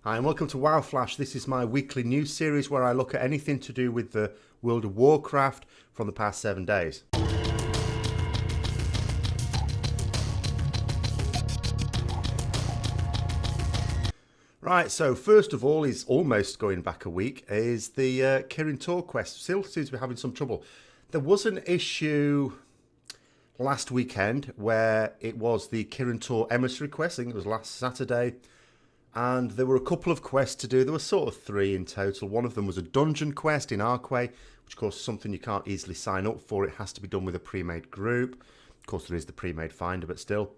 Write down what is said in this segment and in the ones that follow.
Hi and welcome to WoW Flash. This is my weekly news series where I look at anything to do with the World of Warcraft from the past 7 days. Right, so first of all, is almost going back a week, is the Kirin Tor quest. Still seems to be having some trouble. There was an issue last weekend where it was the Kirin Tor emissary quest. I think it was last Saturday. And there were a couple of quests to do. There were sort of 3 in total. One of them was a dungeon quest in Arquay, which of course is something you can't easily sign up for. It has to be done with a pre-made group. Of course there is the pre-made finder, but still.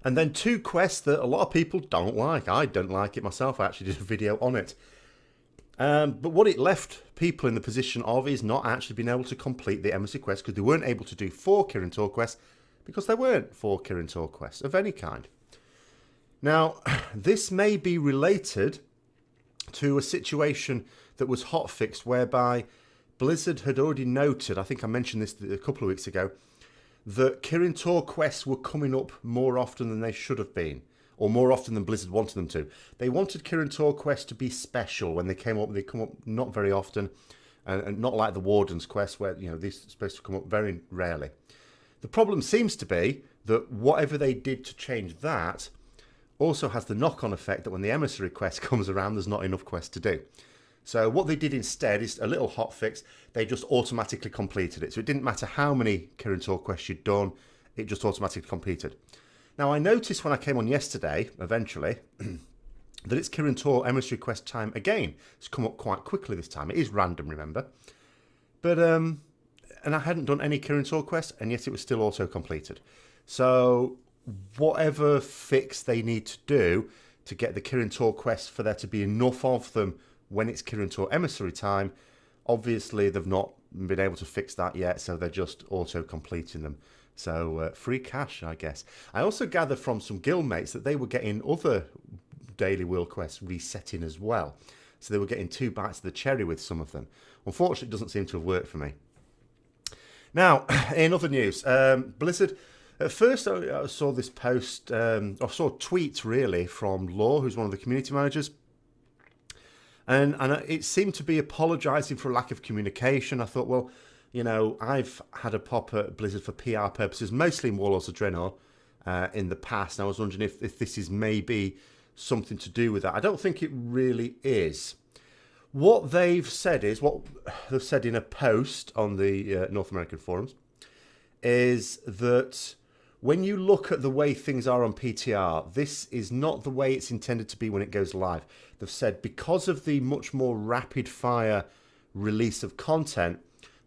And then 2 quests that a lot of people don't like. I don't like it myself. I actually did a video on it. But what it left people in the position of is not actually being able to complete the emissary quest because they weren't able to do 4 Kirin Tor quests because there weren't 4 Kirin Tor quests of any kind. Now, this may be related to a situation that was hotfixed whereby Blizzard had already noted, I think I mentioned this a couple of weeks ago, that Kirin Tor quests were coming up more often than they should have been, or more often than Blizzard wanted them to. They wanted Kirin Tor quests to be special when they came up. They come up not very often, and not like the Warden's quest where these are supposed to come up very rarely. The problem seems to be that whatever they did to change that also has the knock-on effect that when the emissary quest comes around, there's not enough quests to do. So what they did instead is a little hotfix. They just automatically completed it. So it didn't matter how many Kirin Tor quests you'd done, it just automatically completed. Now I noticed when I came on yesterday, eventually, that it's Kirin Tor emissary quest time again. It's come up quite quickly this time. It is random, remember. But, and I hadn't done any Kirin Tor quests, and yet it was still auto-completed. So whatever fix they need to do to get the Kirin Tor quests for there to be enough of them when it's Kirin Tor emissary time, obviously they've not been able to fix that yet, so they're just auto-completing them. So free cash, I guess. I also gathered from some guildmates that they were getting other daily world quests resetting as well. So they were getting 2 bites of the cherry with some of them. Unfortunately, it doesn't seem to have worked for me. Now, in other news, Blizzard... At first, I saw this post, I saw a tweet really from Law, who's one of the community managers. And it seemed to be apologising for a lack of communication. I thought, well, I've had a pop at Blizzard for PR purposes, mostly in Warlords of Draenor in the past. And I was wondering if this is maybe something to do with that. I don't think it really is. What they've said is, what they've said in a post on the North American forums, is that when you look at the way things are on PTR, this is not the way it's intended to be when it goes live. They've said because of the much more rapid fire release of content,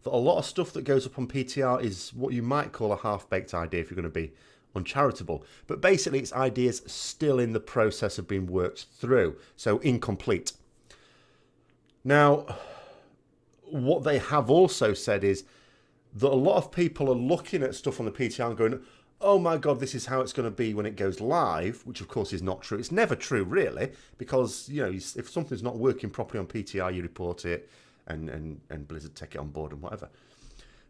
that a lot of stuff that goes up on PTR is what you might call a half-baked idea if you're going to be uncharitable. But basically it's ideas still in the process of being worked through, so incomplete. Now, what they have also said is that a lot of people are looking at stuff on the PTR and going, oh my God, this is how it's going to be when it goes live, which of course is not true. It's never true, really, because, if something's not working properly on PTR, you report it and Blizzard take it on board and whatever.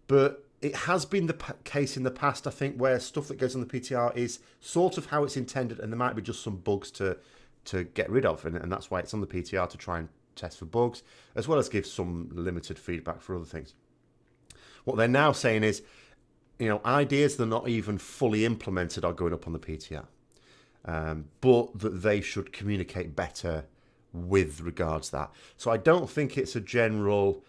But it has been the case in the past, I think, where stuff that goes on the PTR is sort of how it's intended and there might be just some bugs to get rid of. And that's why it's on the PTR, to try and test for bugs, as well as give some limited feedback for other things. What they're now saying is, ideas that are not even fully implemented are going up on the PTR. But that they should communicate better with regards to that. So I don't think it's a general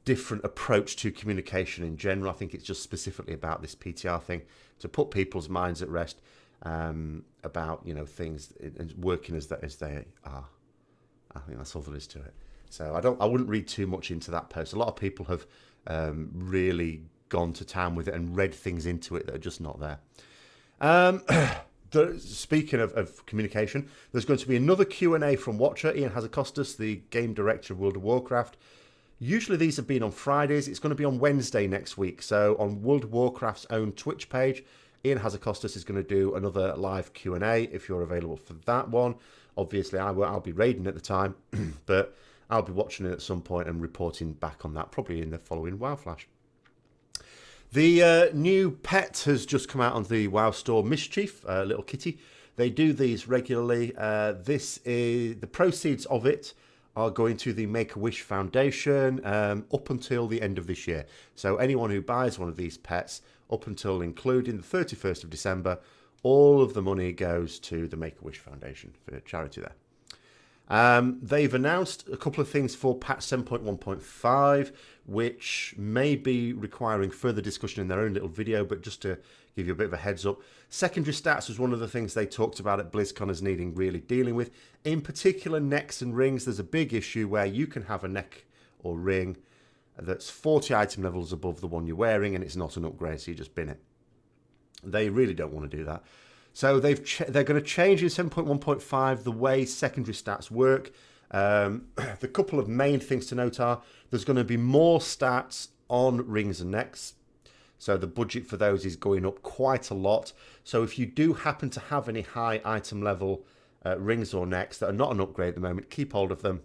different approach to communication in general. I think it's just specifically about this PTR thing to put people's minds at rest about, things and working as they are. I think that's all there is to it. So I wouldn't read too much into that post. A lot of people have really gone to town with it and read things into it that are just not there. Speaking of communication, there's going to be another Q&A from Watcher, Ian Hazacostas, the game director of World of Warcraft. Usually these have been on Fridays. It's going to be on Wednesday next week. So on World of Warcraft's own Twitch page, Ian Hazacostas is going to do another live Q&A if you're available for that one. Obviously, I'll be raiding at the time, but I'll be watching it at some point and reporting back on that, probably in the following WoW Flash. The new pet has just come out on the WoW store, Mischief, little kitty. They do these regularly. This is the proceeds of it are going to the Make-A-Wish Foundation up until the end of this year. So anyone who buys one of these pets up until including the 31st of December, all of the money goes to the Make-A-Wish Foundation for charity there. They've announced a couple of things for patch 7.1.5, which may be requiring further discussion in their own little video, but just to give you a bit of a heads up. Secondary stats was one of the things they talked about at BlizzCon as needing really dealing with. In particular, necks and rings. There's a big issue where you can have a neck or ring that's 40 item levels above the one you're wearing, and it's not an upgrade, so you just bin it. They really don't want to do that. So they're going to change in 7.1.5 the way secondary stats work. The couple of main things to note are there's going to be more stats on rings and necks. So the budget for those is going up quite a lot. So if you do happen to have any high item level rings or necks that are not an upgrade at the moment, keep hold of them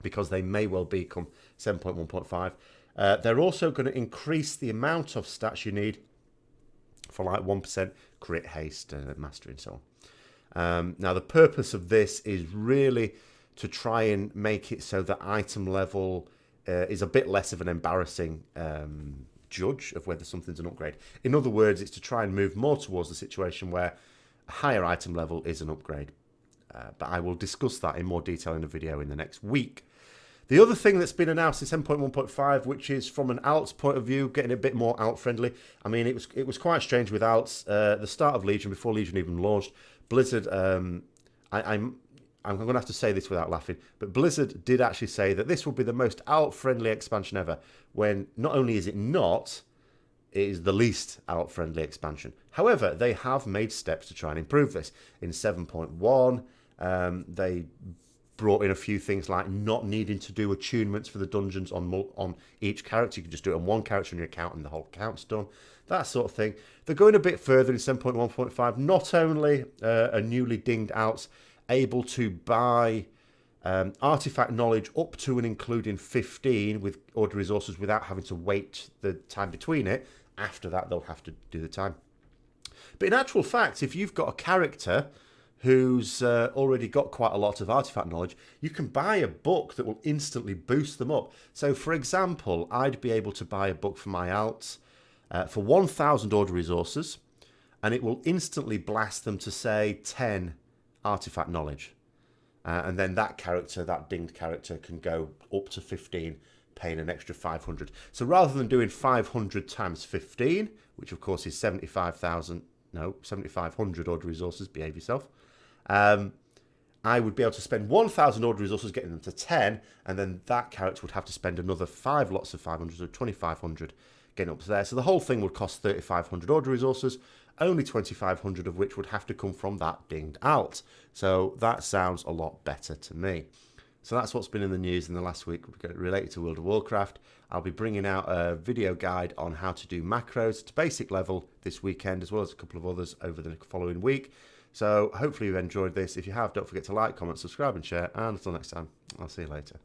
because they may well become 7.1.5. They're also going to increase the amount of stats you need for like 1% crit, haste, mastery and so on. Now the purpose of this is really to try and make it so that item level is a bit less of an embarrassing judge of whether something's an upgrade. In other words, it's to try and move more towards the situation where a higher item level is an upgrade. But I will discuss that in more detail in a video in the next week. The other thing that's been announced in 7.1.5, which is from an alts point of view, getting a bit more alt friendly. I mean, it was quite strange with alts. The start of Legion, before Legion even launched, Blizzard. I'm going to have to say this without laughing, but Blizzard did actually say that this will be the most alt friendly expansion ever. When not only is it not, it is the least alt friendly expansion. However, they have made steps to try and improve this. In 7.1, they brought in a few things like not needing to do attunements for the dungeons on each character. You can just do it on one character in your account and the whole account's done. That sort of thing. They're going a bit further in 7.1.5. Not only are newly dinged outs able to buy artifact knowledge up to and including 15 with order resources without having to wait the time between it. After that, they'll have to do the time. But in actual fact, if you've got a character who's already got quite a lot of artifact knowledge, you can buy a book that will instantly boost them up. So, for example, I'd be able to buy a book for my alts for 1,000 order resources, and it will instantly blast them to, say, 10 artifact knowledge. And then that character, that dinged character, can go up to 15, paying an extra 500. So rather than doing 500 times 15, which of course is 7,500 order resources, behave yourself, I would be able to spend 1,000 order resources getting them to 10, and then that character would have to spend another 5 lots of 500, so 2,500 getting up to there. So the whole thing would cost 3,500 order resources, only 2,500 of which would have to come from that dinged alt. So that sounds a lot better to me. So that's what's been in the news in the last week related to World of Warcraft. I'll be bringing out a video guide on how to do macros to basic level this weekend, as well as a couple of others over the following week. So hopefully you've enjoyed this. If you have, don't forget to like, comment, subscribe and share. And until next time, I'll see you later.